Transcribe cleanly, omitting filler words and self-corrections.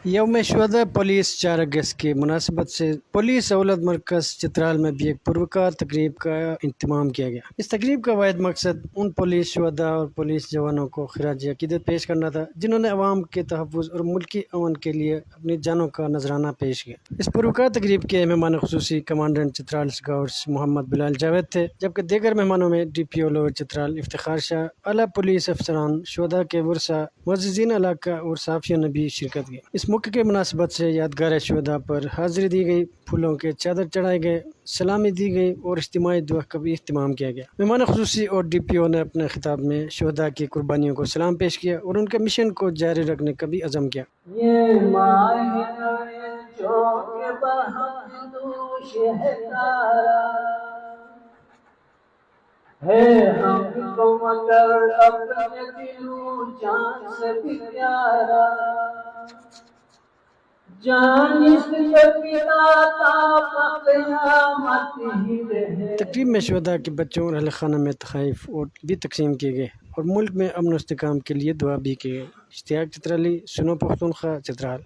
یوم شہداء پولیس 4 اگست کی مناسبت سے پولیس اولاد مرکز چترال میں بھی ایک پروکار تقریب کا اہتمام کیا گیا۔ اس تقریب کا واحد مقصد ان پولیس شہداء اور پولیس جوانوں کو خراج عقیدت پیش کرنا تھا جنہوں نے عوام کے تحفظ اور ملکی امن کے لیے اپنی جانوں کا نذرانہ پیش کیا۔ اس پروکار تقریب کے مہمان خصوصی کمانڈنٹ چترال اسکاؤٹس محمد بلال جاوید تھے، جبکہ دیگر مہمانوں میں ڈی پی او لوور چترال افتخار شاہ، اعلیٰ پولیس افسران، شہداء کے ورثاء، معززین علاقہ اور صحافیوں نے بھی شرکت کی۔ اس موقع کے مناسبت سے یادگار شہداء پر حاضری دی گئی، پھولوں کے چادر چڑھائے گئے، سلامی دی گئی اور اجتماعی دعا کا بھی اہتمام کیا گیا۔ مہمان خصوصی اور ڈی پی او نے اپنے خطاب میں شہداء کی قربانیوں کو سلام پیش کیا اور ان کے مشن کو جاری رکھنے کا بھی عزم کیا۔ یہ ماہ جو کہ بہندوش ہے تارا ہے ہم کو مگر اپنے دلوں جان سے بھی پیارا، جان اس کے پتا تا قیامت ہی رہے۔ تقریب میں شہداء کے بچوں اور اہل خانہ میں تحائف اور بھی تقسیم کیے گئے اور ملک میں امن و استحکام کے لیے دعا بھی کی گئی۔ اشتیاق چترالی، سنو پختونخوا، چترال۔